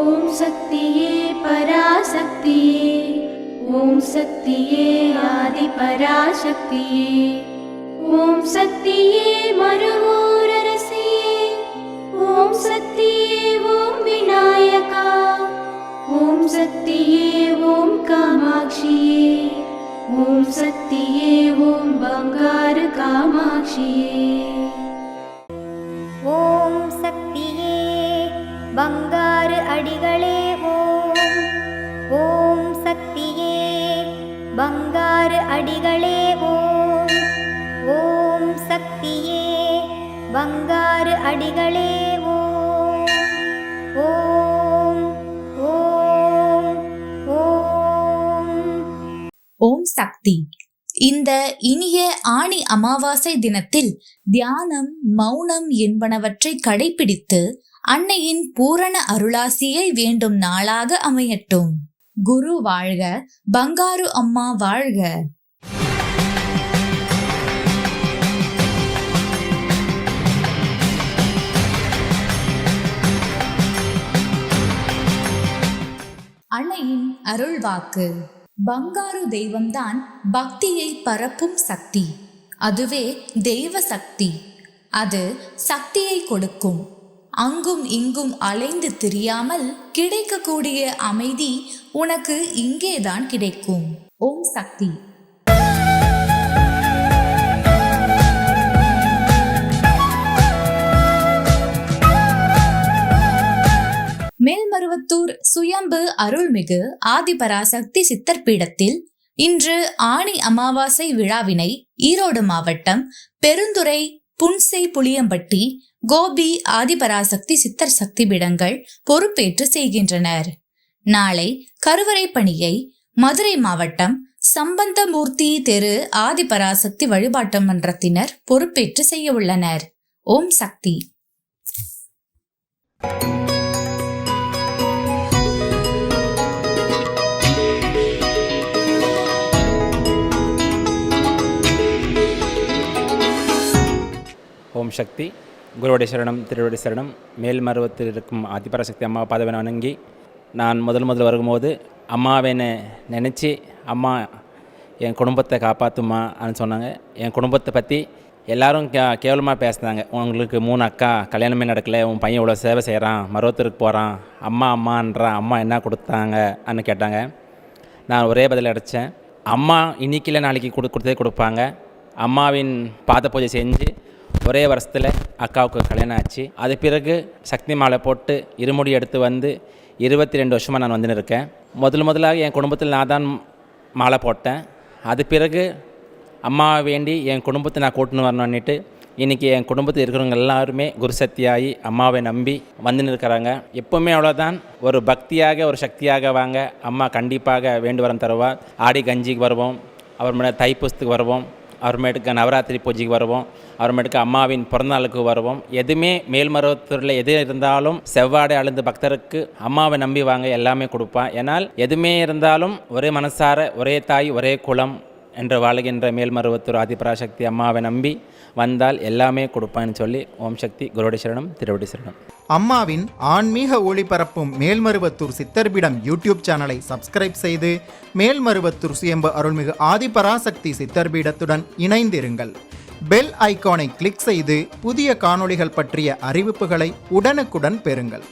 ஓம் சக்தியே பராசக்தியே, ஓம் சக்தியே ஆதி பராசக்தியே, ஓம் சக்தியே மறுவூரரசியே, ஓம் சக்தியே ஓம் விநாயகா, ஓம் சக்தியே ஓம் காமாட்சியே, ஓம் சக்தியே ஓம் பங்காரு காமாட்சியே. ஓம் சக்தியே பங்காரு அடிகளே ஓம். ஓம் சக்தியே பங்காரு அடிகளே ஓம். ஓம் சக்தியே பங்காரு அடிகளே ஓம். ஓம் ஓம் ஓம். ஓம் சக்தி. இந்த இனிய ஆணி அமாவாசை தினத்தில் தியானம், மௌனம் என்பனவற்றை கடைபிடித்து அன்னையின் பூரண அருளாசியை வேண்டும் நாளாக அமையட்டும். குரு வாழ்க, பங்காரு அம்மா வாழ்க. அன்னையின் அருள்வாக்கு. பங்காரு தெய்வம்தான் பக்தியை பரப்பும் சக்தி. அதுவே தெய்வ சக்தி. அது சக்தியை கொடுக்கும். அங்கும் இங்கும் அலைந்து திரியாமல் கிடைக்கக்கூடிய அமைதி உனக்கு இங்கேதான் கிடைக்கும். ஓம் சக்தி. மேல்மருவத்தூர் சுயம்பு அருள்மிகு ஆதிபராசக்தி சித்தர் பீடத்தில் இன்று ஆணி அமாவாசை விழாவினை ஈரோடு மாவட்டம் பெருந்துறை, புன்சை, புளியம்பட்டி, கோபி ஆதிபராசக்தி சித்தர் சக்தி பீடங்கள் பொறுப்பேற்று செய்கின்றனர். நாளை கருவறை பணியை மதுரை மாவட்டம் சம்பந்தமூர்த்தி தெரு ஆதிபராசக்தி வழிபாட்டு மன்றத்தினர் பொறுப்பேற்று செய்ய உள்ளனர். ஓம் சக்தி. ஓம் சக்தி. குருவடி சரணம், திருவடி சரணம். மேல்மருவத்தில் இருக்கும் ஆதிபராசக்தி அம்மா பாதவை வணங்கி, நான் முதல் வரும்போது அம்மாவை நினச்சி, அம்மா என் குடும்பத்தை காப்பாற்றுமான்னு சொன்னாங்க. என் குடும்பத்தை பற்றி எல்லோரும் கேவலமாக பேசுனாங்க. உங்களுக்கு 3 அக்கா, கல்யாணமே நடக்கலை, உன் பையன் இவ்வளோ சேவை செய்கிறான், மருவத்தூருக்கு போகிறான், அம்மான்றான், அம்மா என்ன கொடுத்தாங்கன்னு கேட்டாங்க. நான் ஒரே பதில் அடைச்சேன், அம்மா இன்றைக்கில் நாளைக்கு கொடுத்தே கொடுப்பாங்க. அம்மாவின் பாத பூஜை செஞ்சு ஒரே வருஷத்தில் அக்காவுக்கு கல்யாணம் ஆச்சு. அது பிறகு சக்தி மாலை போட்டு இருமுடி எடுத்து வந்து 22 வருஷமாக நான் வந்துன்னு இருக்கேன். முதலாக என் குடும்பத்தில் நான் தான் மாலை போட்டேன். அது பிறகு அம்மாவை வேண்டி என் குடும்பத்தை நான் கூட்டின்னு வரணுன்னுட்டு இன்றைக்கி என் குடும்பத்தில் இருக்கிறவங்க எல்லாருமே குருசக்தியாகி அம்மாவை நம்பி வந்துன்னு இருக்கிறாங்க. எப்போவுமே அவ்வளோதான், ஒரு பக்தியாக ஒரு சக்தியாக வாங்க. அம்மா கண்டிப்பாக வேண்டு வரம் தருவார். ஆடி கஞ்சிக்கு வருவோம், அப்புறமேட்டு தைப்பூசத்துக்கு வருவோம், அப்புறமேட்டுக்கு நவராத்திரி பூஜைக்கு வருவோம், அப்புறமேட்டுக்கு அம்மாவின் பிறந்தநாளுக்கு வருவோம். எதுவுமே மேல்மருவத்தூரில் எது இருந்தாலும் செவ்வாடை அழுந்த பக்தருக்கு அம்மாவை நம்பி வாங்க, எல்லாமே கொடுப்பான். ஏன்னால் எதுவுமே இருந்தாலும் ஒரே மனசார, ஒரே தாய், ஒரே குலம் என்று வாழுகின்ற மேல்மருவத்தூர் ஆதிபராசக்தி அம்மாவை நம்பி வந்தால் எல்லாமே கொடுப்பான்னு சொல்லி ஓம் சக்தி. குருவடி சரணம், திருவடி சரணம். அம்மாவின் ஆன்மீக ஒளிபரப்பும் மேல்மருவத்தூர் சித்தர்பீடம் யூடியூப் சேனலை சப்ஸ்கிரைப் செய்து மேல்மருவத்தூர் சுயம்பு அருள்மிகு ஆதிபராசக்தி சித்தர்பீடத்துடன் இணைந்திருங்கள். பெல் ஐகானை கிளிக் செய்து புதிய காணொளிகள் பற்றிய அறிவிப்புகளை உடனுக்குடன் பெறுங்கள்.